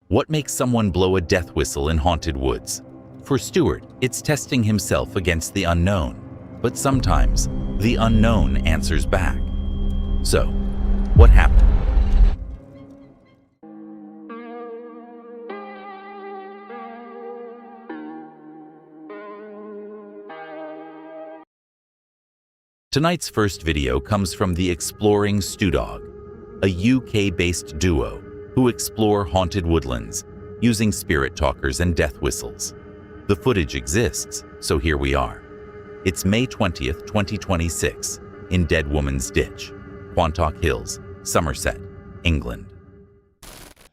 What makes someone blow a death whistle in haunted woods? For Stuart, it's testing himself against the unknown. But sometimes, the unknown answers back. So, what happened? Tonight's first video comes from the Exploring Studogg, a UK-based duo who explore haunted woodlands using spirit talkers and death whistles. The footage exists, so here we are. It's May 20th, 2026, in Dead Woman's Ditch, Quantock Hills, Somerset, England.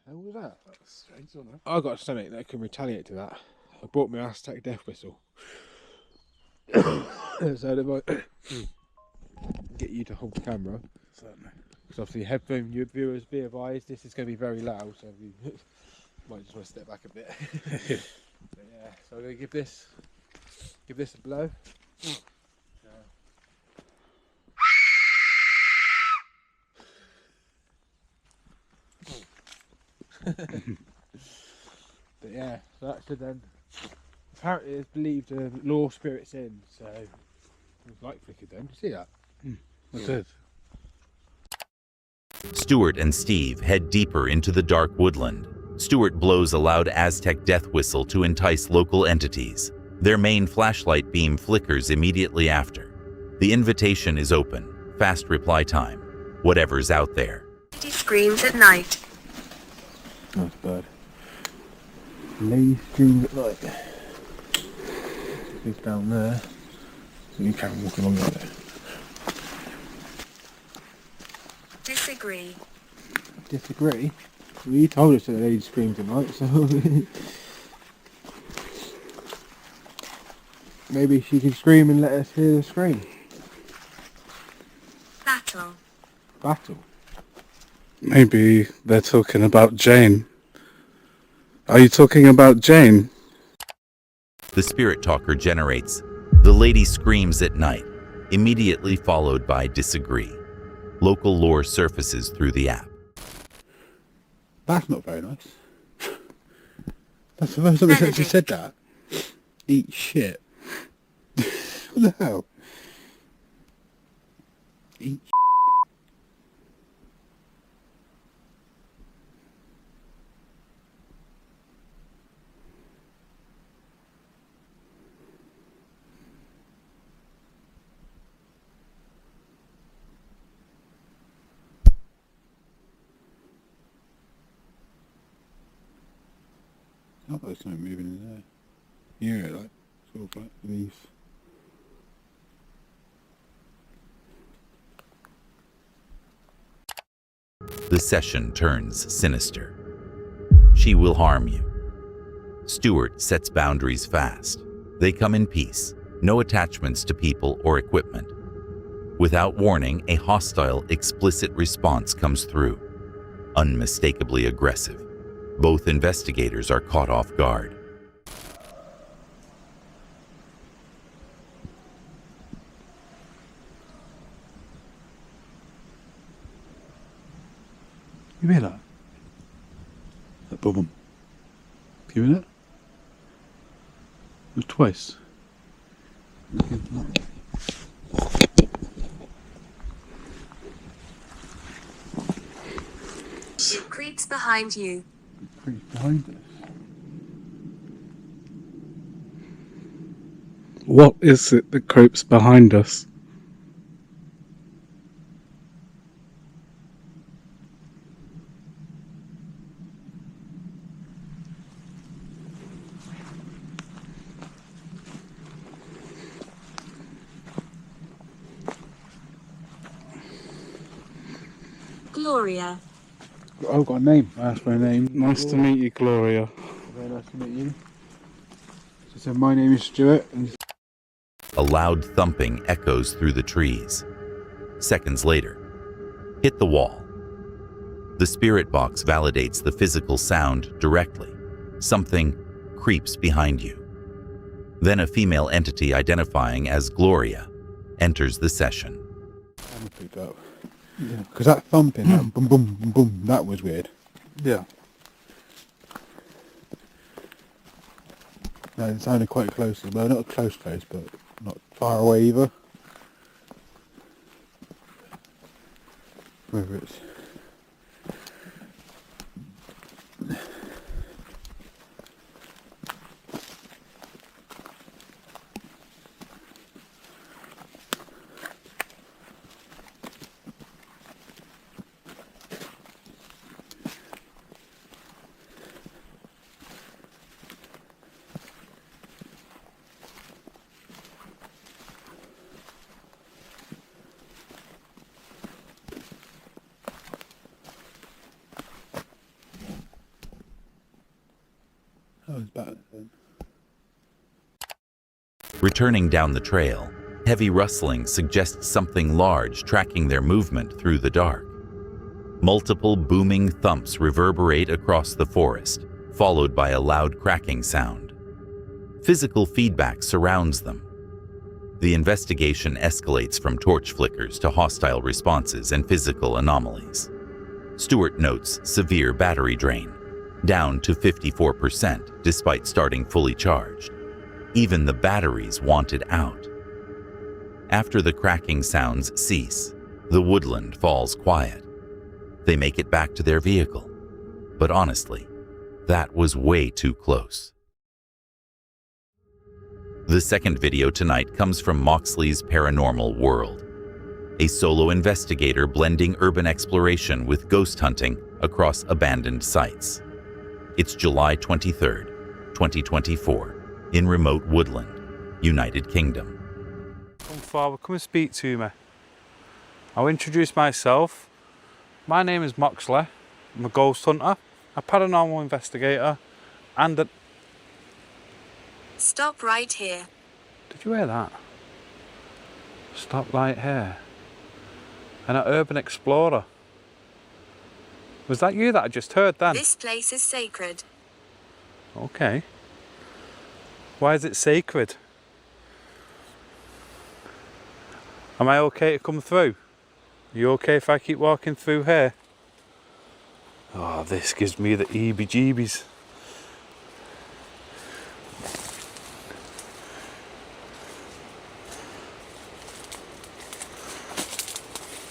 How was that? That's strange, isn't it? I got a stomach that can retaliate to that. I brought my Aztec death whistle. So if I get you to hold the camera. Certainly. Because obviously headphone viewers be advised this is going to be very loud, so you might just want to step back a bit. But yeah, so I'm going to give this a blow. But yeah, so that should then, apparently it's believed to lure spirits in, so it was light flickered then. Did you see that? I did. Stuart and Steve head deeper into the dark woodland. Stuart blows a loud Aztec death whistle to entice local entities. Their main flashlight beam flickers immediately after. The invitation is open. Fast reply time. Whatever's out there. He screams at night. That's bad. Lady screams at night. It's down there. So you can't walk along there. Disagree. Disagree? Well, you told us that the lady screamed tonight, so maybe she can scream and let us hear the scream. Battle. Battle? Maybe they're talking about Jane. Are you talking about Jane? The spirit talker generates. The lady screams at night, immediately followed by disagree. Local lore surfaces through the app. That's not very nice. That's the first time we actually said that. Eat shit. What the hell? Eat shit. Not that there's something moving in there. You hear it, like, sort of like leaves. The session turns sinister. She will harm you. Stuart sets boundaries fast. They come in peace, no attachments to people or equipment. Without warning, a hostile, explicit response comes through. Unmistakably aggressive. Both investigators are caught off guard. You hear that? That boom. You hear it? It was twice. It creeps behind you. Creeps behind us. What is it that creeps behind us? Gloria. I've got a name. That's my name. Nice to meet you, Gloria. Very nice to meet you. So my name is Stuart. And A loud thumping echoes through the trees. Seconds later, hit the wall. The spirit box validates the physical sound directly. Something creeps behind you. Then a female entity identifying as Gloria enters the session. I'm gonna pick up. Because that thumping, that boom, boom, boom, boom, that was weird. Yeah. No, it sounded quite close. Well, not close, but not far away either. Whether it's... Oh, it's better then. Returning down the trail, heavy rustling suggests something large tracking their movement through the dark. Multiple booming thumps reverberate across the forest, followed by a loud cracking sound. Physical feedback surrounds them. The investigation escalates from torch flickers to hostile responses and physical anomalies. Stewart notes severe battery drain, down to 54% despite starting fully charged. Even the batteries wanted out. After the cracking sounds cease, the woodland falls quiet. They make it back to their vehicle. But honestly, that was way too close. The second video tonight comes from Moxley's Paranormal World, a solo investigator blending urban exploration with ghost hunting across abandoned sites. It's July 23rd, 2024, in remote Woodland, United Kingdom. Come forward, come and speak to me. I'll introduce myself. My name is Moxley. I'm a ghost hunter, a paranormal investigator, and a... Stop right here. Did you hear that? Stop right here. And an urban explorer. Was that you that I just heard then? This place is sacred. Okay. Why is it sacred? Am I okay to come through? Are you okay if I keep walking through here? Oh, this gives me the heebie-jeebies.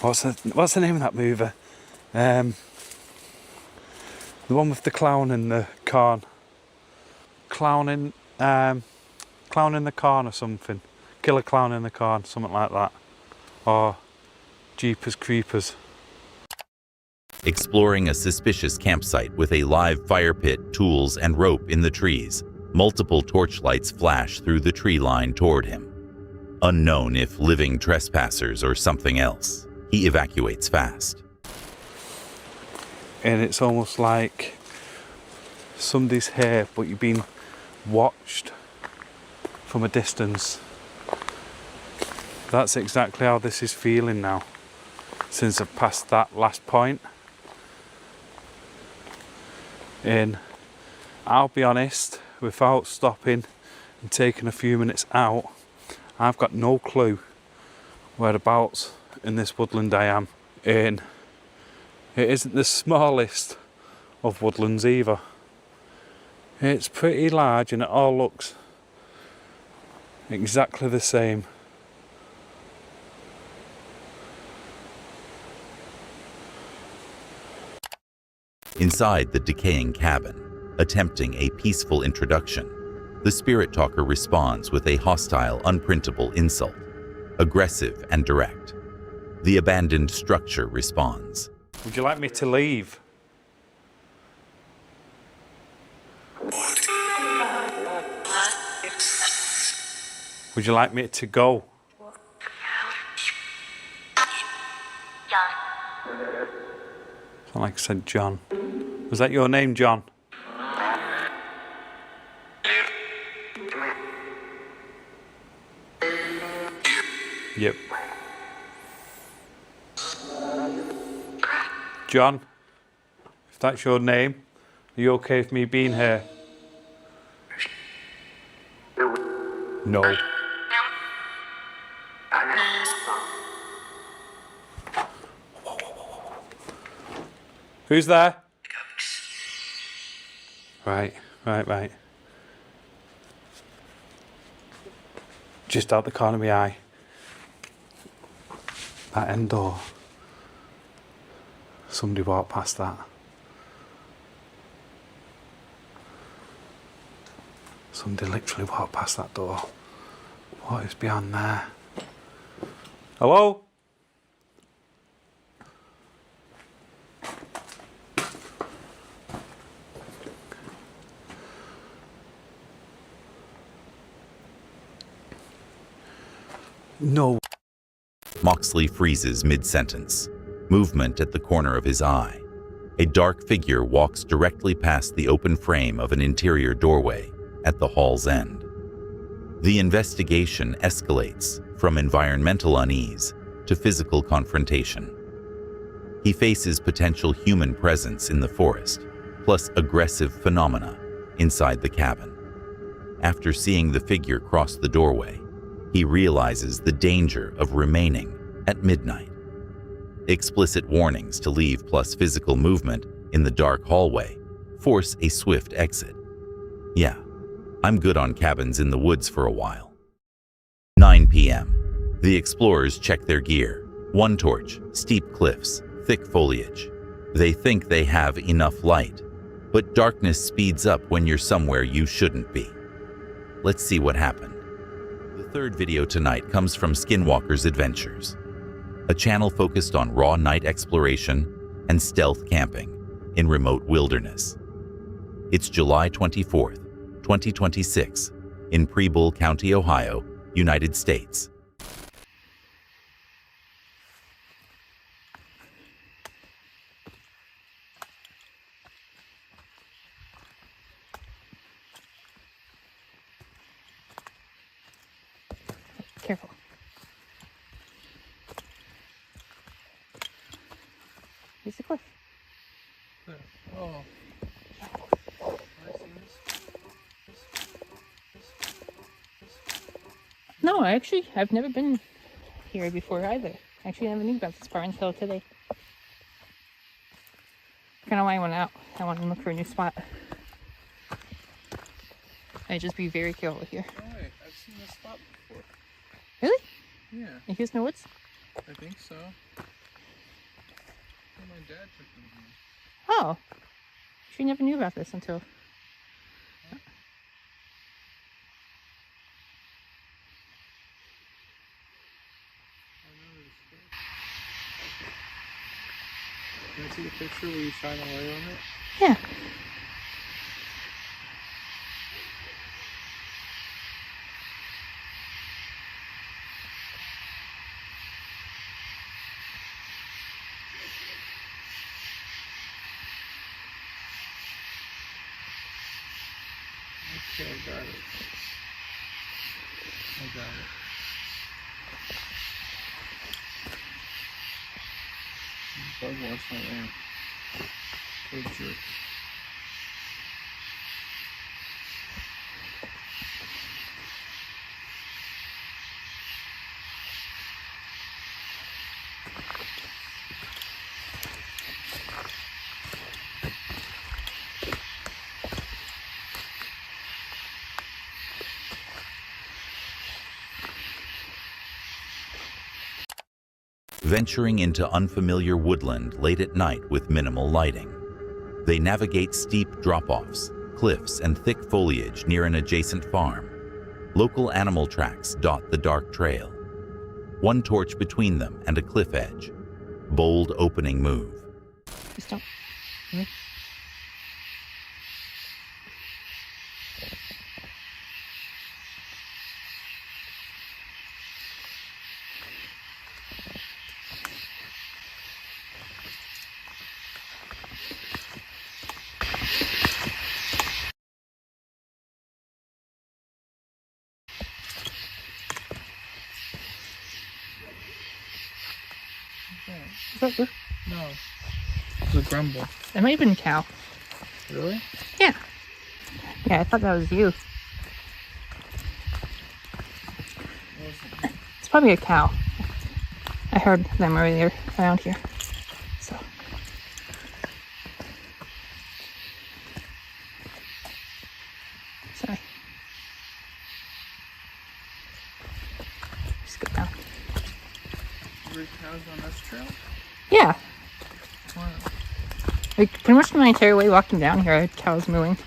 What's the name of that movie? The one with the clown in the corn. Clown in the corn or something. Killer Clown in the Corn, something like that. Or Jeepers Creepers. Exploring a suspicious campsite with a live fire pit, tools, and rope in the trees, multiple torchlights flash through the tree line toward him. Unknown if living trespassers or something else, he evacuates fast. And it's almost like somebody's here, but you've been watched from a distance. That's exactly how this is feeling now, since I've passed that last point. And I'll be honest, without stopping and taking a few minutes out, I've got no clue whereabouts in this woodland I am. And it isn't the smallest of woodlands either. It's pretty large and it all looks exactly the same. Inside the decaying cabin, attempting a peaceful introduction, the spirit talker responds with a hostile, unprintable insult, aggressive and direct. The abandoned structure responds. Would you like me to leave? Would you like me to go? Sound like I said John. Was that your name, John? Yep. John, if that's your name, are you okay with me being here? No. Who's there? Right. just out the corner of my eye. That end door. Somebody walked past that. Somebody literally walked past that door. What is behind there? Hello? No. Moxley freezes mid-sentence, movement at the corner of his eye. A dark figure walks directly past the open frame of an interior doorway at the hall's end. The investigation escalates from environmental unease to physical confrontation. He faces potential human presence in the forest, plus aggressive phenomena inside the cabin. After seeing the figure cross the doorway, he realizes the danger of remaining at midnight. Explicit warnings to leave plus physical movement in the dark hallway force a swift exit. Yeah, I'm good on cabins in the woods for a while. 9 p.m. The explorers check their gear. One torch, steep cliffs, thick foliage. They think they have enough light, but darkness speeds up when you're somewhere you shouldn't be. Let's see what happened. The third video tonight comes from Skinwalker's Adventures, a channel focused on raw night exploration and stealth camping in remote wilderness. It's July 24th, 2026, in Preble County, Ohio, United States. Careful. Here's the cliff. Oh. No, I've never been here before either. Actually, I never knew about this part until today. Kind of why I went out. I wanted to look for a new spot. I just be very careful here. Oh, wait, I've seen this spot before. Really? Yeah, And here's no woods? I think so. My dad took me here. Oh. She never knew about this until... Can I see the picture where you shine a light on it? Yeah. Okay, I got it. I got it. Bug wants my lamp. Good jerk. Venturing into unfamiliar woodland late at night with minimal lighting. They navigate steep drop-offs, cliffs, and thick foliage near an adjacent farm. Local animal tracks dot the dark trail. One torch between them and a cliff edge. Bold opening move. Just don't... Is that good? No. It's a grumble. It might have been a cow. Really? Yeah. Yeah, I thought that was you. It's probably a cow. I heard them earlier around here. So. Sorry. Let's go down. Root cows on this trail? Yeah. Wow. Like, pretty much my entire way walking down here, I had cows mooing.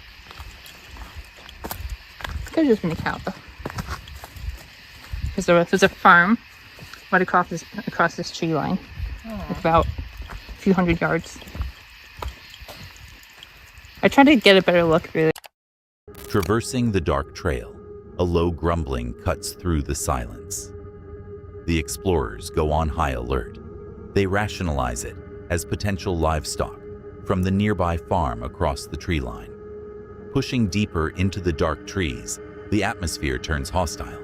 Could have just been a cow, though. Because there's a farm right across this tree line. Like about a few hundred yards. I tried to get a better look, really. Traversing the dark trail, a low grumbling cuts through the silence. The explorers go on high alert. They rationalize it as potential livestock from the nearby farm across the tree line. Pushing deeper into the dark trees, the atmosphere turns hostile.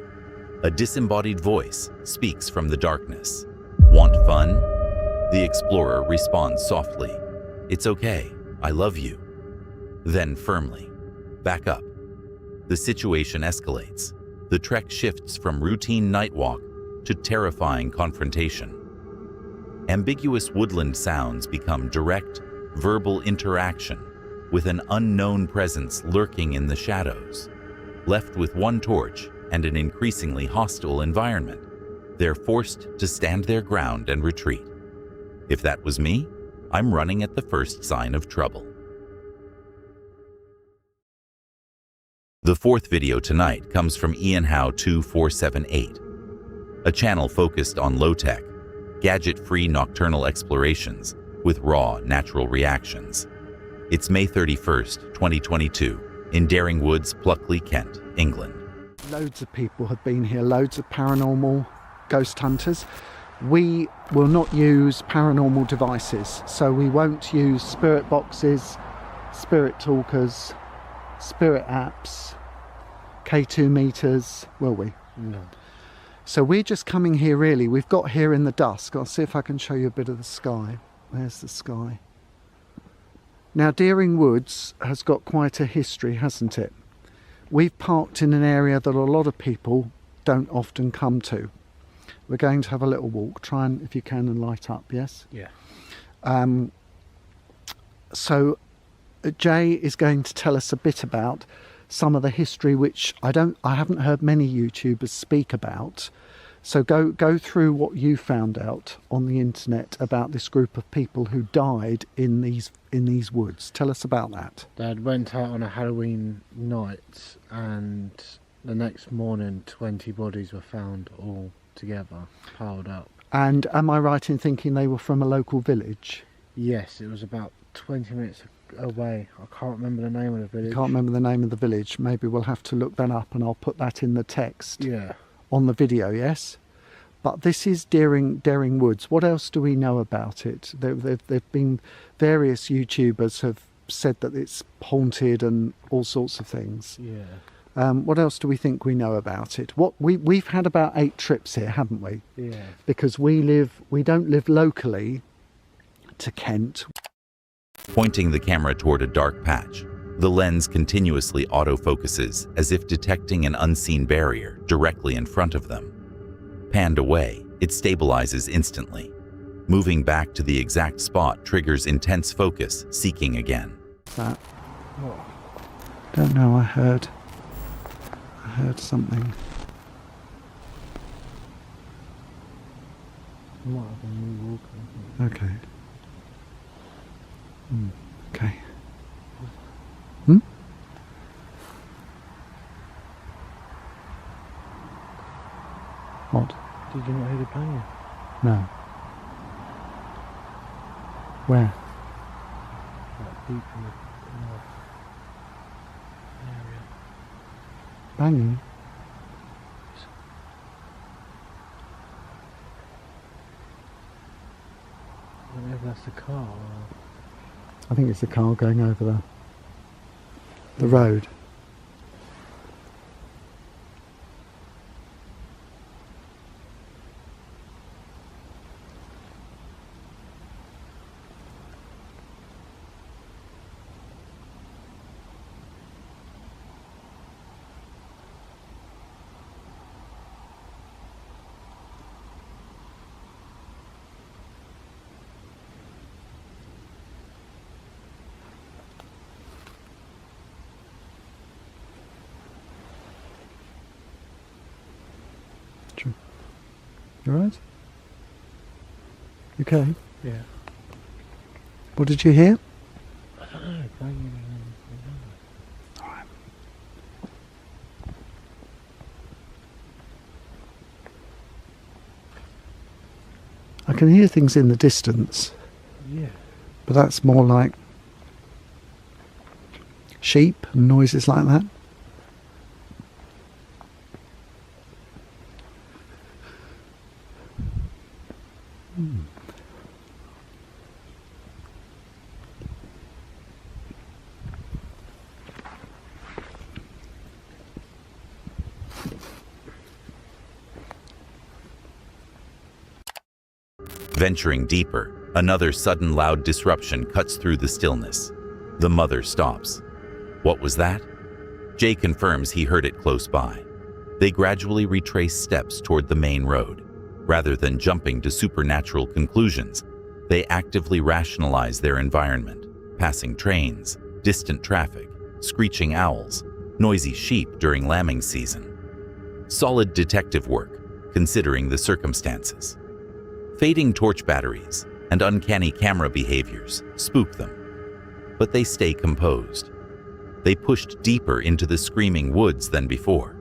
A disembodied voice speaks from the darkness. Want fun? The explorer responds softly. It's okay, I love you. Then firmly, back up. The situation escalates. The trek shifts from routine night walk to terrifying confrontation. Ambiguous woodland sounds become direct, verbal interaction with an unknown presence lurking in the shadows. Left with one torch and an increasingly hostile environment, they're forced to stand their ground and retreat. If that was me, I'm running at the first sign of trouble. The fourth video tonight comes from Ian Howe 2478, a channel focused on low-tech, gadget-free nocturnal explorations with raw, natural reactions. It's May 31st, 2022, in Daring Woods, Pluckley, Kent, England. Loads of people have been here, loads of paranormal ghost hunters. We will not use paranormal devices, so we won't use spirit boxes, spirit talkers, spirit apps, K2 meters, will we? No. So we're just coming here really. We've got here in the dusk. I'll see if I can show you a bit of the sky. There's the sky. Now Daring Woods has got quite a history, hasn't it? We've parked in an area that a lot of people don't often come to. We're going to have a little walk. Try and, if you can, and light up, yes? Yeah. So Jay is going to tell us a bit about some of the history which I haven't heard many YouTubers speak about. So go through what you found out on the internet about this group of people who died in these woods. Tell us about that. Dad went out on a Halloween night, and the next morning 20 bodies were found all together, piled up. And am I right in thinking they were from a local village? Yes, it was about 20 minutes away. I can't remember the name of the village. Can't remember the name of the village. Maybe we'll have to look that up, and I'll put that in the text. Yeah. On the video, yes? But this is Daring Woods. What else do we know about it? There've been various YouTubers have said that it's haunted and all sorts of things. Yeah. What else do we think we know about it? We've had about 8 trips here, haven't we? Yeah. Because we don't live locally to Kent. Pointing the camera toward a dark patch, the lens continuously autofocuses as if detecting an unseen barrier directly in front of them. Panned away, it stabilizes instantly. Moving back to the exact spot triggers intense focus, seeking again. That? Don't know, I heard something. Might have been me walking. Okay. Okay. What? Did you not hear the banging? No. Where? Like deep in the area. Banging? I don't know if that's the car or... I think it's a car going over the road. You alright? Okay. Yeah. What did you hear? I don't know. Banging. I can hear things in the distance, Yeah. but that's more like sheep and noises like that. Venturing deeper, another sudden loud disruption cuts through the stillness. The mother stops. What was that? Jay confirms he heard it close by. They gradually retrace steps toward the main road. Rather than jumping to supernatural conclusions, they actively rationalize their environment, passing trains, distant traffic, screeching owls, noisy sheep during lambing season. Solid detective work, considering the circumstances. Fading torch batteries and uncanny camera behaviors spook them, but they stay composed. They pushed deeper into the screaming woods than before.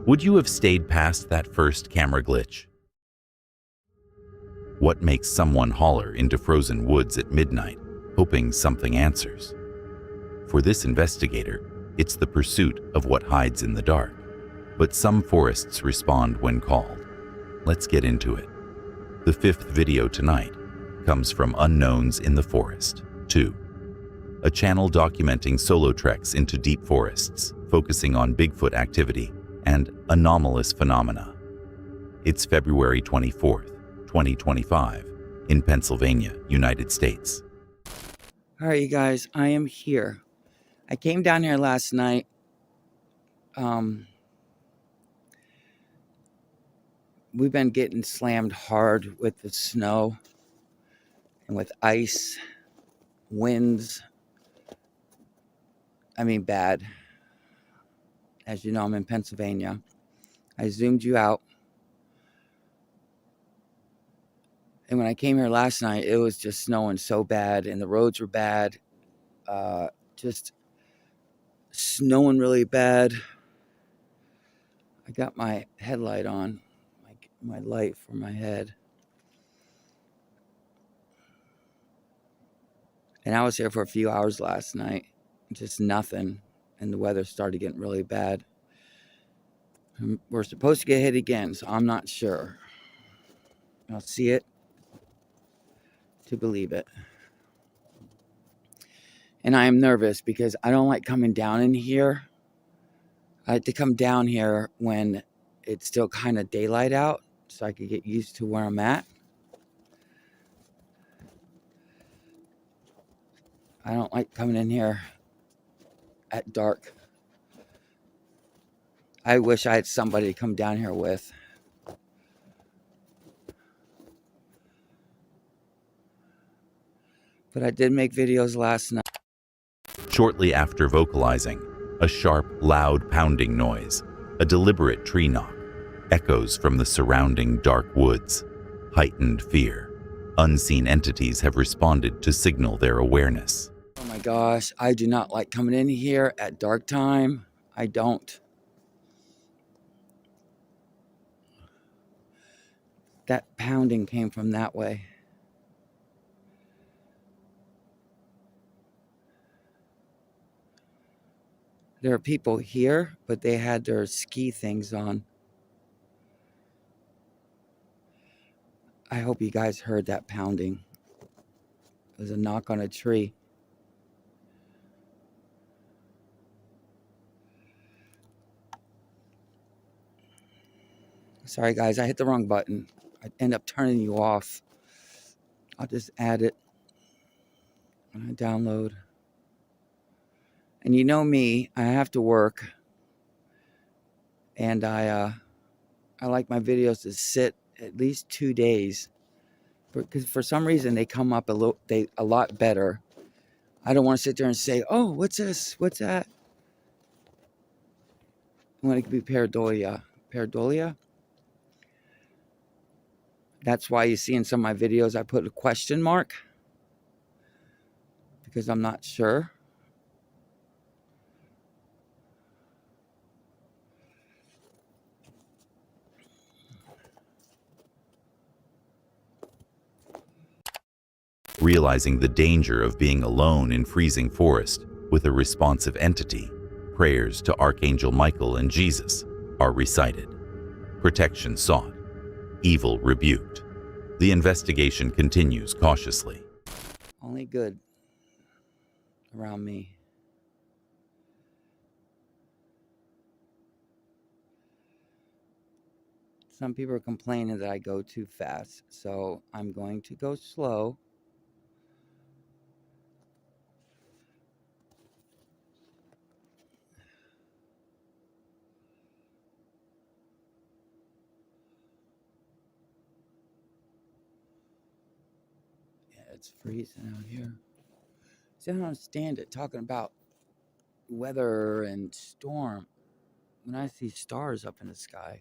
Would you have stayed past that first camera glitch? What makes someone holler into frozen woods at midnight, hoping something answers? For this investigator, it's the pursuit of what hides in the dark. But some forests respond when called. Let's get into it. The fifth video tonight comes from Unknowns in the Forest 2, a channel documenting solo treks into deep forests, focusing on Bigfoot activity and anomalous phenomena. It's February 24th, 2025, in Pennsylvania, United States. All right, you guys, I am here. I came down here last night. We've been getting slammed hard with the snow and with ice, winds. I mean, bad. As you know, I'm in Pennsylvania. I zoomed you out. And when I came here last night, it was just snowing so bad and the roads were bad. Just snowing really bad. I got my headlight on, my light for my head. And I was here for a few hours last night, just nothing. And the weather started getting really bad. We're supposed to get hit again, so I'm not sure. I'll see it to believe it. And I am nervous because I don't like coming down in here. I like to come down here when it's still kind of daylight out so I could get used to where I'm at. I don't like coming in here at dark. I wish I had somebody to come down here with. But I did make videos last night. Shortly after vocalizing, a sharp, loud pounding noise, a deliberate tree knock, echoes from the surrounding dark woods. Heightened fear. Unseen entities have responded to signal their awareness. Oh my gosh, I do not like coming in here at dark time. I don't. That pounding came from that way. There are people here, but they had their ski things on. I hope you guys heard that pounding. It was a knock on a tree. Sorry guys, I hit the wrong button. I end up turning you off. I'll just add it when I download. And you know me, I have to work. And I like my videos to sit at least 2 days. Because for some reason they come up a lot better. I don't want to sit there and say, oh, what's this? What's that? When it could be pareidolia. Pareidolia? That's why you see in some of my videos I put a question mark, because I'm not sure. Realizing the danger of being alone in freezing forest with a responsive entity, prayers to Archangel Michael and Jesus are recited. Protection sought. Evil rebuked. The investigation continues cautiously. Only good around me. Some people are complaining that I go too fast, so I'm going to go slow. Yeah, it's freezing out here. See, I don't understand it, talking about weather and storm when I see stars up in the sky.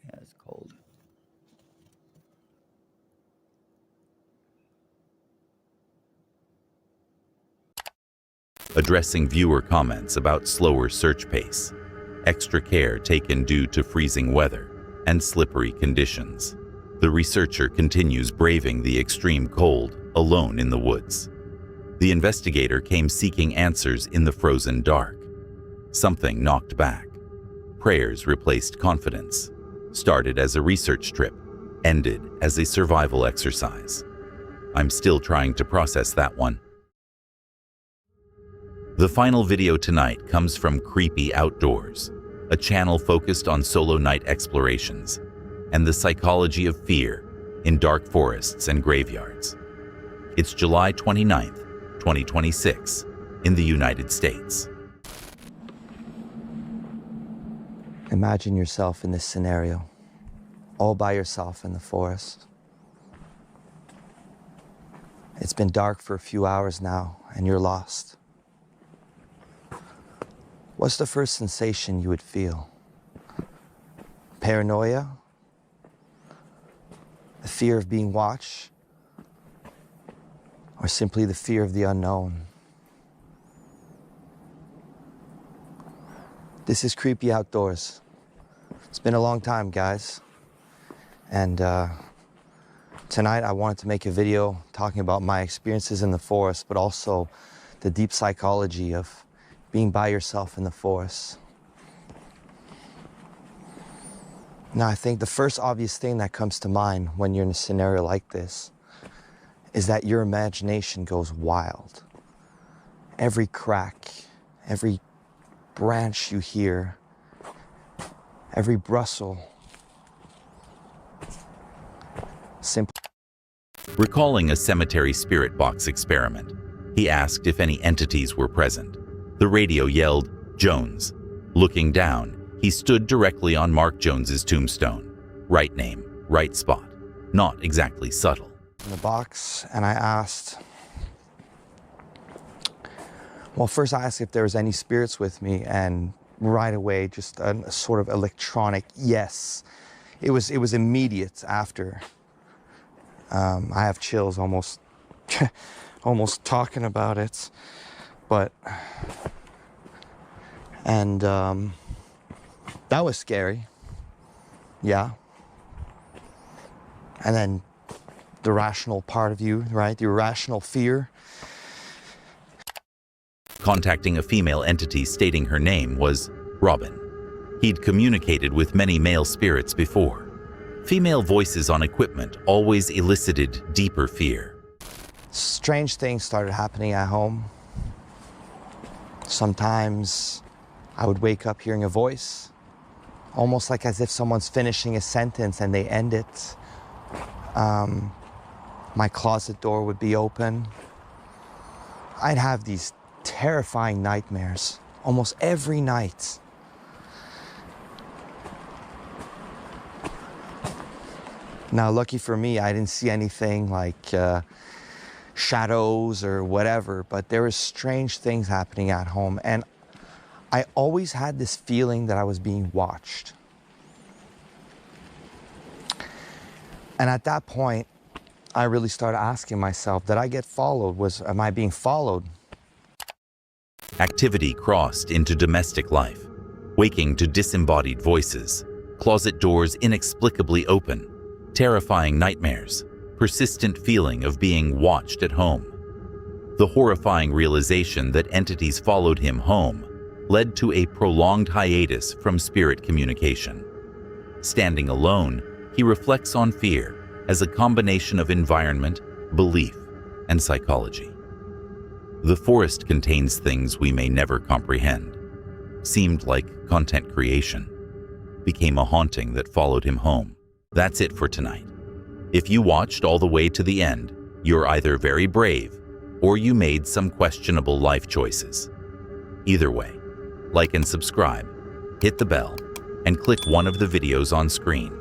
Yeah, it's cold. Addressing viewer comments about slower search pace, extra care taken due to freezing weather and slippery conditions, the researcher continues braving the extreme cold alone in the woods. The investigator came seeking answers in the frozen dark. Something knocked back. Prayers replaced confidence. Started as a research trip, ended as a survival exercise. I'm still trying to process that one. The final video tonight comes from Creepy Outdoors, a channel focused on solo night explorations and the psychology of fear in dark forests and graveyards. It's July 29th, 2026, in the United States. Imagine yourself in this scenario, all by yourself in the forest. It's been dark for a few hours now, and you're lost. What's the first sensation you would feel? Paranoia? The fear of being watched? Or simply the fear of the unknown? This is Creepy Outdoors. It's been a long time, guys. And tonight I wanted to make a video talking about my experiences in the forest, but also the deep psychology of being by yourself in the forest. Now, I think the first obvious thing that comes to mind when you're in a scenario like this is that your imagination goes wild. Every crack, every branch you hear, every rustle, simply. Recalling a cemetery spirit box experiment, he asked if any entities were present. The radio yelled, "Jones." Looking down, he stood directly on Mark Jones's tombstone. Right name, right spot. Not exactly subtle. In the box, and I asked, well, first I asked if there was any spirits with me, and right away, just a sort of electronic yes. It was immediate after. I have chills almost, almost talking about it, but, and that was scary, yeah. And then the rational part of you, right? The irrational fear. Contacting a female entity stating her name was Robin. He'd communicated with many male spirits before. Female voices on equipment always elicited deeper fear. Strange things started happening at home. Sometimes I would wake up hearing a voice, almost like as if someone's finishing a sentence and they end it. My closet door would be open. I'd have these terrifying nightmares almost every night. Now, lucky for me, I didn't see anything like shadows or whatever, but there was strange things happening at home. And I always had this feeling that I was being watched. And at that point, I really started asking myself, did I get followed? Am I being followed? Activity crossed into domestic life, waking to disembodied voices, closet doors inexplicably open, terrifying nightmares, persistent feeling of being watched at home. The horrifying realization that entities followed him home led to a prolonged hiatus from spirit communication. Standing alone, he reflects on fear as a combination of environment, belief, and psychology. The forest contains things we may never comprehend. Seemed like content creation. Became a haunting that followed him home. That's it for tonight. If you watched all the way to the end, you're either very brave or you made some questionable life choices. Either way, like and subscribe, hit the bell, and click one of the videos on screen.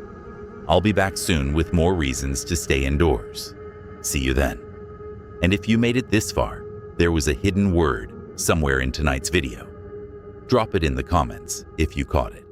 I'll be back soon with more reasons to stay indoors. See you then. And if you made it this far, there was a hidden word somewhere in tonight's video. Drop it in the comments if you caught it.